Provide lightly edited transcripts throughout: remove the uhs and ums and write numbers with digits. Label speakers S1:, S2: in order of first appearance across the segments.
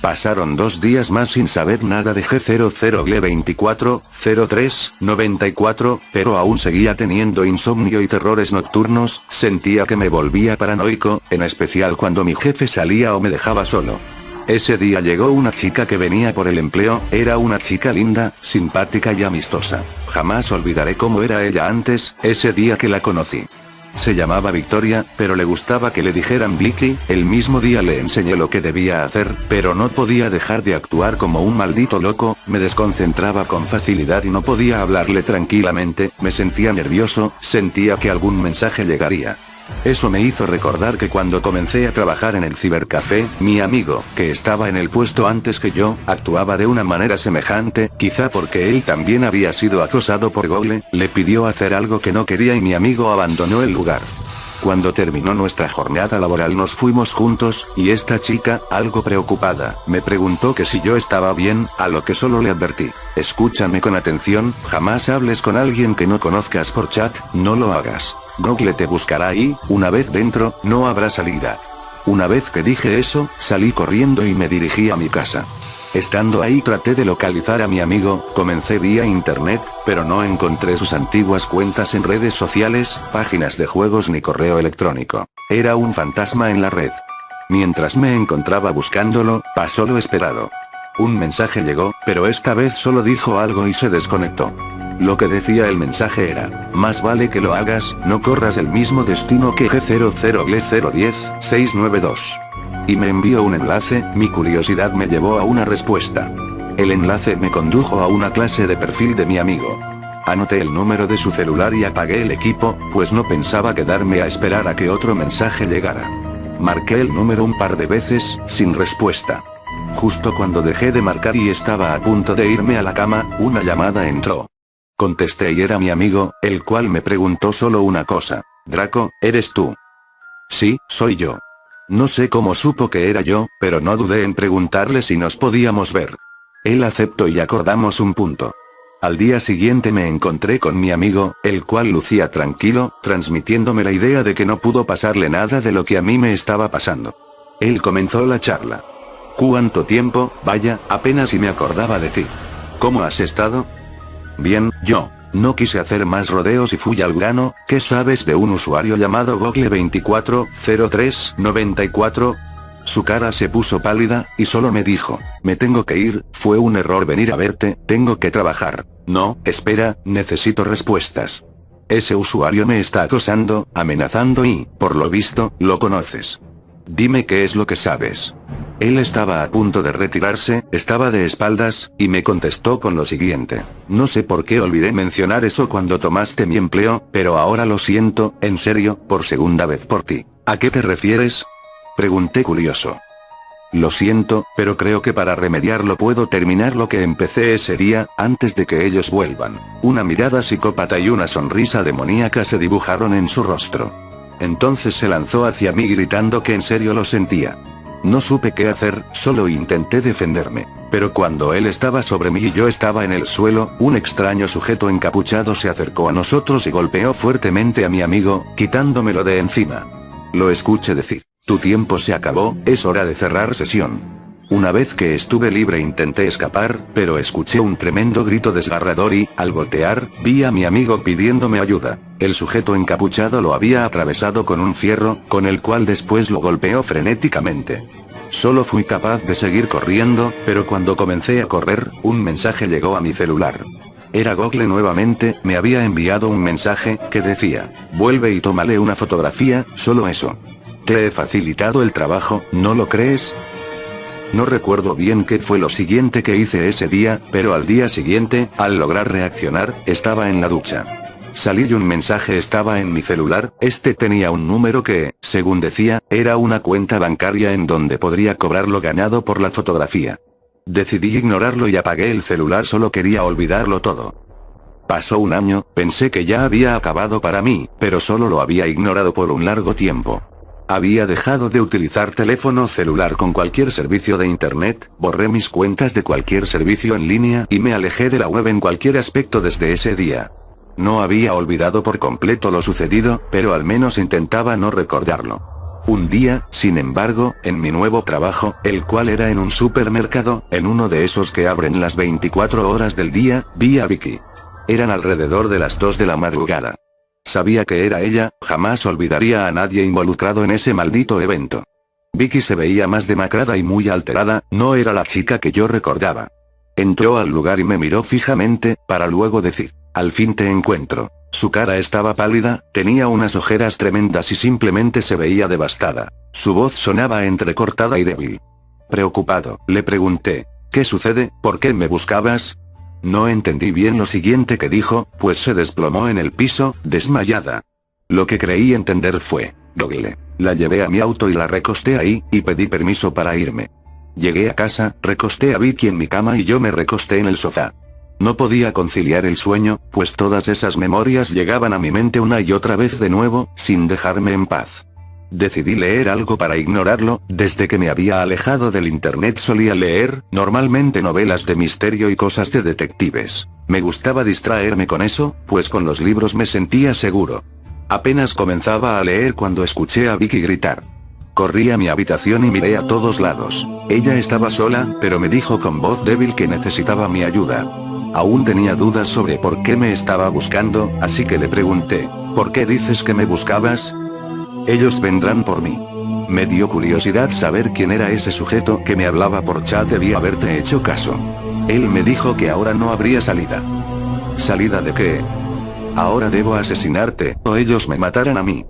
S1: Pasaron 2 días más sin saber nada de G00G240394, pero aún seguía teniendo insomnio y terrores nocturnos, sentía que me volvía paranoico, en especial cuando mi jefe salía o me dejaba solo. Ese día llegó una chica que venía por el empleo, era una chica linda, simpática y amistosa. Jamás olvidaré cómo era ella antes, ese día que la conocí. Se llamaba Victoria, pero le gustaba que le dijeran Vicky. El mismo día le enseñé lo que debía hacer, pero no podía dejar de actuar como un maldito loco, me desconcentraba con facilidad y no podía hablarle tranquilamente, me sentía nervioso, sentía que algún mensaje llegaría. Eso me hizo recordar que cuando comencé a trabajar en el cibercafé, mi amigo, que estaba en el puesto antes que yo, actuaba de una manera semejante, quizá porque él también había sido acosado por Google, le pidió hacer algo que no quería y mi amigo abandonó el lugar. Cuando terminó nuestra jornada laboral nos fuimos juntos, y esta chica, algo preocupada, me preguntó que si yo estaba bien, a lo que solo le advertí: escúchame con atención, jamás hables con alguien que no conozcas por chat, no lo hagas. Google te buscará y, una vez dentro, no habrá salida. Una vez que dije eso, salí corriendo y me dirigí a mi casa. Estando ahí traté de localizar a mi amigo, comencé vía internet, pero no encontré sus antiguas cuentas en redes sociales, páginas de juegos ni correo electrónico. Era un fantasma en la red. Mientras me encontraba buscándolo, pasó lo esperado. Un mensaje llegó, pero esta vez solo dijo algo y se desconectó. Lo que decía el mensaje era: más vale que lo hagas, no corras el mismo destino que G00G010692. Y me envió un enlace, mi curiosidad me llevó a una respuesta. El enlace me condujo a una clase de perfil de mi amigo. Anoté el número de su celular y apagué el equipo, pues no pensaba quedarme a esperar a que otro mensaje llegara. Marqué el número un par de veces, sin respuesta. Justo cuando dejé de marcar y estaba a punto de irme a la cama, una llamada entró. Contesté y era mi amigo, el cual me preguntó solo una cosa: Draco, ¿eres tú? Sí, soy yo. No sé cómo supo que era yo, pero no dudé en preguntarle si nos podíamos ver. Él aceptó y acordamos un punto. Al día siguiente me encontré con mi amigo, el cual lucía tranquilo, transmitiéndome la idea de que no pudo pasarle nada de lo que a mí me estaba pasando. Él comenzó la charla. ¿Cuánto tiempo? Vaya, apenas si me acordaba de ti. ¿Cómo has estado? Bien, yo. No quise hacer más rodeos y fui al grano. ¿Qué sabes de un usuario llamado Google240394? Su cara se puso pálida, y solo me dijo: me tengo que ir, fue un error venir a verte, tengo que trabajar. No, espera, necesito respuestas. Ese usuario me está acosando, amenazando y, por lo visto, lo conoces. Dime qué es lo que sabes. Él estaba a punto de retirarse, estaba de espaldas, y me contestó con lo siguiente: no sé por qué olvidé mencionar eso cuando tomaste mi empleo, pero ahora lo siento, en serio, por segunda vez por ti. ¿A qué te refieres? Pregunté curioso. Lo siento, pero creo que para remediarlo puedo terminar lo que empecé ese día, antes de que ellos vuelvan. Una mirada psicópata y una sonrisa demoníaca se dibujaron en su rostro. Entonces se lanzó hacia mí gritando que en serio lo sentía. No supe qué hacer, solo intenté defenderme. Pero cuando él estaba sobre mí y yo estaba en el suelo, un extraño sujeto encapuchado se acercó a nosotros y golpeó fuertemente a mi amigo, quitándomelo de encima. Lo escuché decir: tu tiempo se acabó, es hora de cerrar sesión. Una vez que estuve libre intenté escapar, pero escuché un tremendo grito desgarrador y, al voltear, vi a mi amigo pidiéndome ayuda. El sujeto encapuchado lo había atravesado con un fierro, con el cual después lo golpeó frenéticamente. Solo fui capaz de seguir corriendo, pero cuando comencé a correr, un mensaje llegó a mi celular. Era Google nuevamente, me había enviado un mensaje, que decía: vuelve y tómale una fotografía, solo eso. Te he facilitado el trabajo, ¿no lo crees? No recuerdo bien qué fue lo siguiente que hice ese día, pero al día siguiente, al lograr reaccionar, estaba en la ducha. Salí y un mensaje estaba en mi celular, este tenía un número que, según decía, era una cuenta bancaria en donde podría cobrar lo ganado por la fotografía. Decidí ignorarlo y apagué el celular, solo quería olvidarlo todo. Pasó un año, pensé que ya había acabado para mí, pero solo lo había ignorado por un largo tiempo. Había dejado de utilizar teléfono celular con cualquier servicio de internet, borré mis cuentas de cualquier servicio en línea y me alejé de la web en cualquier aspecto desde ese día. No había olvidado por completo lo sucedido, pero al menos intentaba no recordarlo. Un día, sin embargo, en mi nuevo trabajo, el cual era en un supermercado, en uno de esos que abren las 24 horas del día, vi a Vicky. Eran alrededor de las 2 de la madrugada. Sabía que era ella, jamás olvidaría a nadie involucrado en ese maldito evento. Vicky se veía más demacrada y muy alterada, no era la chica que yo recordaba. Entró al lugar y me miró fijamente, para luego decir, al fin te encuentro. Su cara estaba pálida, tenía unas ojeras tremendas y simplemente se veía devastada. Su voz sonaba entrecortada y débil. Preocupado, le pregunté, ¿qué sucede? ¿Por qué me buscabas? No entendí bien lo siguiente que dijo, pues se desplomó en el piso, desmayada. Lo que creí entender fue, Google. La llevé a mi auto y la recosté ahí, y pedí permiso para irme. Llegué a casa, recosté a Vicky en mi cama y yo me recosté en el sofá. No podía conciliar el sueño, pues todas esas memorias llegaban a mi mente una y otra vez de nuevo, sin dejarme en paz. Decidí leer algo para ignorarlo. Desde que me había alejado del internet solía leer, normalmente novelas de misterio y cosas de detectives. Me gustaba distraerme con eso, pues con los libros me sentía seguro. Apenas comenzaba a leer cuando escuché a Vicky gritar. Corrí a mi habitación y miré a todos lados. Ella estaba sola, pero me dijo con voz débil que necesitaba mi ayuda. Aún tenía dudas sobre por qué me estaba buscando, así que le pregunté, ¿por qué dices que me buscabas? Ellos vendrán por mí. Me dio curiosidad saber quién era ese sujeto que me hablaba por chat. Debí haberte hecho caso. Él me dijo que ahora no habría salida. ¿Salida de qué? Ahora debo asesinarte, o ellos me matarán a mí.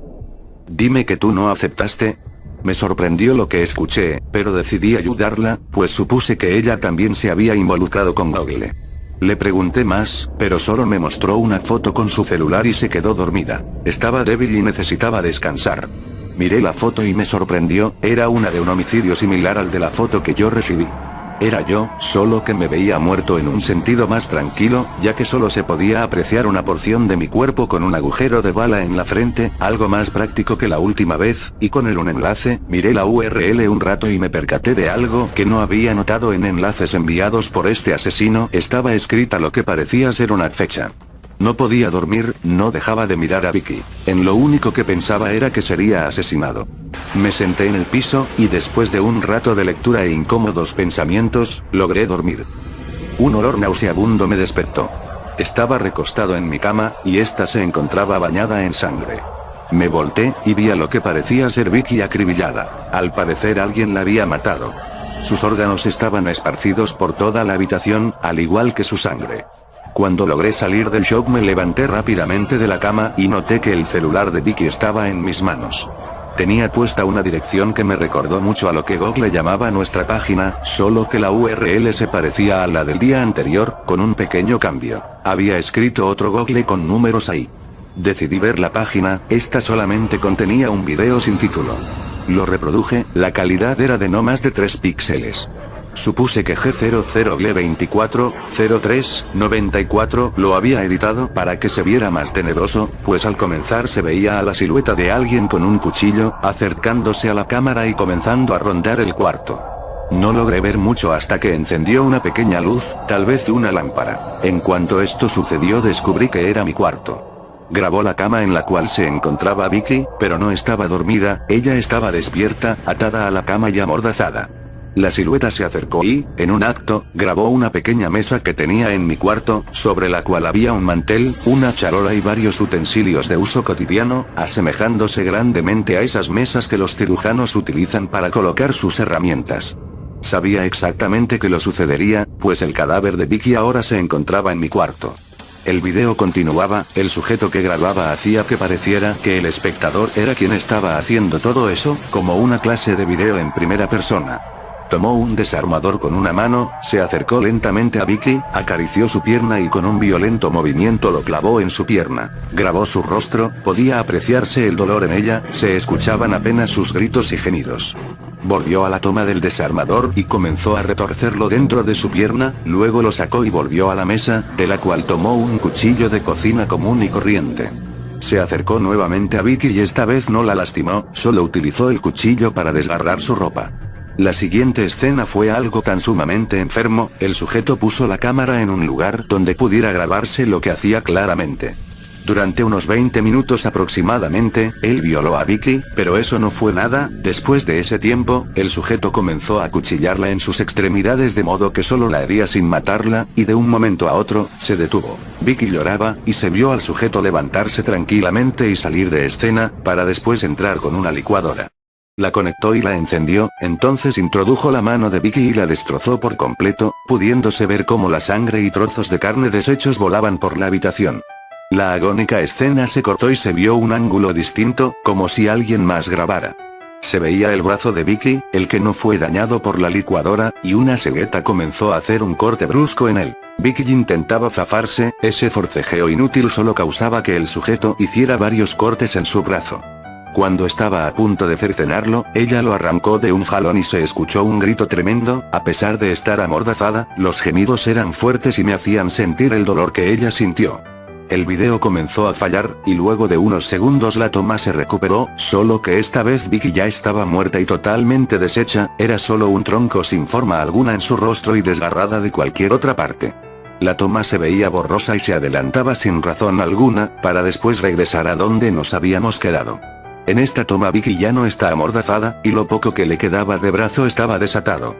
S1: Dime que tú no aceptaste. Me sorprendió lo que escuché, pero decidí ayudarla, pues supuse que ella también se había involucrado con Google. Le pregunté más, pero solo me mostró una foto con su celular y se quedó dormida. Estaba débil y necesitaba descansar. Miré la foto y me sorprendió, era una de un homicidio similar al de la foto que yo recibí. Era yo, solo que me veía muerto en un sentido más tranquilo, ya que solo se podía apreciar una porción de mi cuerpo con un agujero de bala en la frente, algo más práctico que la última vez, y con un enlace. Miré la URL un rato y me percaté de algo que no había notado en enlaces enviados por este asesino. Estaba escrita lo que parecía ser una fecha. No podía dormir, no dejaba de mirar a Vicky. En lo único que pensaba era que sería asesinado. Me senté en el piso, y después de un rato de lectura e incómodos pensamientos, logré dormir. Un olor nauseabundo me despertó. Estaba recostado en mi cama, y esta se encontraba bañada en sangre. Me volteé, y vi a lo que parecía ser Vicky acribillada. Al parecer alguien la había matado. Sus órganos estaban esparcidos por toda la habitación, al igual que su sangre. Cuando logré salir del shock me levanté rápidamente de la cama y noté que el celular de Vicky estaba en mis manos. Tenía puesta una dirección que me recordó mucho a lo que Google llamaba nuestra página, solo que la URL se parecía a la del día anterior, con un pequeño cambio. Había escrito otro Google con números ahí. Decidí ver la página, esta solamente contenía un video sin título. Lo reproduje, la calidad era de no más de 3 píxeles. Supuse que G00G240394 lo había editado para que se viera más tenebroso, pues al comenzar se veía a la silueta de alguien con un cuchillo, acercándose a la cámara y comenzando a rondar el cuarto. No logré ver mucho hasta que encendió una pequeña luz, tal vez una lámpara. En cuanto esto sucedió descubrí que era mi cuarto. Grabó la cama en la cual se encontraba Vicky, pero no estaba dormida, ella estaba despierta, atada a la cama y amordazada. La silueta se acercó y, en un acto, grabó una pequeña mesa que tenía en mi cuarto, sobre la cual había un mantel, una charola y varios utensilios de uso cotidiano, asemejándose grandemente a esas mesas que los cirujanos utilizan para colocar sus herramientas. Sabía exactamente que lo sucedería, pues el cadáver de Vicky ahora se encontraba en mi cuarto. El video continuaba, el sujeto que grababa hacía que pareciera que el espectador era quien estaba haciendo todo eso, como una clase de video en primera persona. Tomó un desarmador con una mano, se acercó lentamente a Vicky, acarició su pierna y con un violento movimiento lo clavó en su pierna. Grabó su rostro, podía apreciarse el dolor en ella, se escuchaban apenas sus gritos y gemidos. Volvió a la toma del desarmador y comenzó a retorcerlo dentro de su pierna, luego lo sacó y volvió a la mesa, de la cual tomó un cuchillo de cocina común y corriente. Se acercó nuevamente a Vicky y esta vez no la lastimó, solo utilizó el cuchillo para desgarrar su ropa. La siguiente escena fue algo tan sumamente enfermo, el sujeto puso la cámara en un lugar donde pudiera grabarse lo que hacía claramente. Durante unos 20 minutos aproximadamente, él violó a Vicky, pero eso no fue nada. Después de ese tiempo, el sujeto comenzó a acuchillarla en sus extremidades de modo que solo la hería sin matarla, y de un momento a otro, se detuvo. Vicky lloraba, y se vio al sujeto levantarse tranquilamente y salir de escena, para después entrar con una licuadora. La conectó y la encendió, entonces introdujo la mano de Vicky y la destrozó por completo, pudiéndose ver cómo la sangre y trozos de carne deshechos volaban por la habitación. La agónica escena se cortó y se vio un ángulo distinto, como si alguien más grabara. Se veía el brazo de Vicky, el que no fue dañado por la licuadora, y una cegueta comenzó a hacer un corte brusco en él. Vicky intentaba zafarse, ese forcejeo inútil solo causaba que el sujeto hiciera varios cortes en su brazo. Cuando estaba a punto de cercenarlo, ella lo arrancó de un jalón y se escuchó un grito tremendo. A pesar de estar amordazada, los gemidos eran fuertes y me hacían sentir el dolor que ella sintió. El video comenzó a fallar, y luego de unos segundos la toma se recuperó, solo que esta vez Vicky ya estaba muerta y totalmente deshecha, era solo un tronco sin forma alguna en su rostro y desgarrada de cualquier otra parte. La toma se veía borrosa y se adelantaba sin razón alguna, para después regresar a donde nos habíamos quedado. En esta toma Vicky ya no está amordazada, y lo poco que le quedaba de brazo estaba desatado.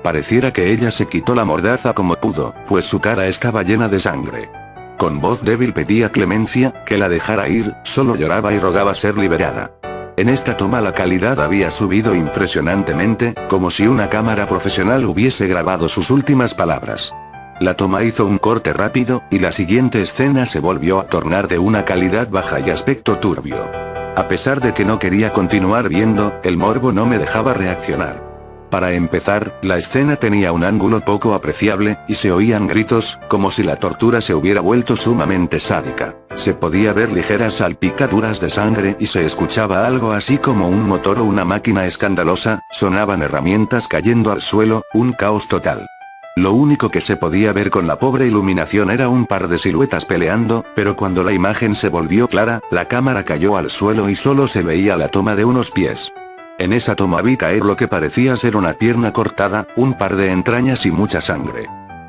S1: Pareciera que ella se quitó la mordaza como pudo, pues su cara estaba llena de sangre. Con voz débil pedía clemencia, que la dejara ir, solo lloraba y rogaba ser liberada. En esta toma la calidad había subido impresionantemente, como si una cámara profesional hubiese grabado sus últimas palabras. La toma hizo un corte rápido, y la siguiente escena se volvió a tornar de una calidad baja y aspecto turbio. A pesar de que no quería continuar viendo, el morbo no me dejaba reaccionar. Para empezar, la escena tenía un ángulo poco apreciable, y se oían gritos, como si la tortura se hubiera vuelto sumamente sádica. Se podía ver ligeras salpicaduras de sangre y se escuchaba algo así como un motor o una máquina escandalosa, sonaban herramientas cayendo al suelo, un caos total. Lo único que se podía ver con la pobre iluminación era un par de siluetas peleando, pero cuando la imagen se volvió clara, la cámara cayó al suelo y solo se veía la toma de unos pies. En esa toma vi caer lo que parecía ser una pierna cortada, un par de entrañas y mucha sangre.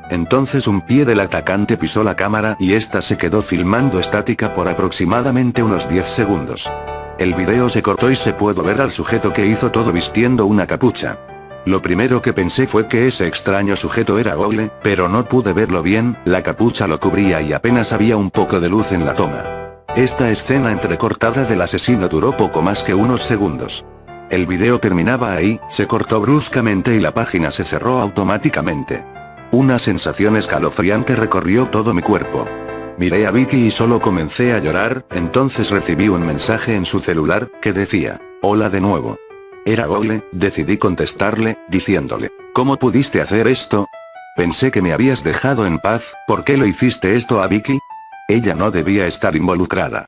S1: Entonces un pie del atacante pisó la cámara y esta se quedó filmando estática por aproximadamente unos 10 segundos. El video se cortó y se pudo ver al sujeto que hizo todo vistiendo una capucha. Lo primero que pensé fue que ese extraño sujeto era Google, pero no pude verlo bien, la capucha lo cubría y apenas había un poco de luz en la toma. Esta escena entrecortada del asesino duró poco más que unos segundos. El video terminaba ahí, se cortó bruscamente y la página se cerró automáticamente. Una sensación escalofriante recorrió todo mi cuerpo. Miré a Vicky y solo comencé a llorar, entonces recibí un mensaje en su celular, que decía, «Hola de nuevo». Era Google, decidí contestarle, diciéndole, «¿Cómo pudiste hacer esto? Pensé que me habías dejado en paz, ¿por qué lo hiciste esto a Vicky? Ella no debía estar involucrada».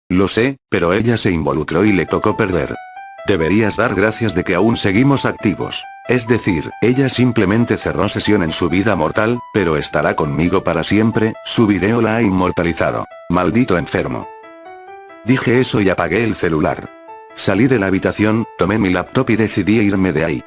S1: Lo sé, pero ella se involucró y le tocó perder. Deberías dar gracias de que aún seguimos activos. Es decir, ella simplemente cerró sesión en su vida mortal, pero estará conmigo para siempre, su video la ha inmortalizado. Maldito enfermo. Dije eso y apagué el celular. Salí de la habitación, tomé mi laptop y decidí irme de ahí.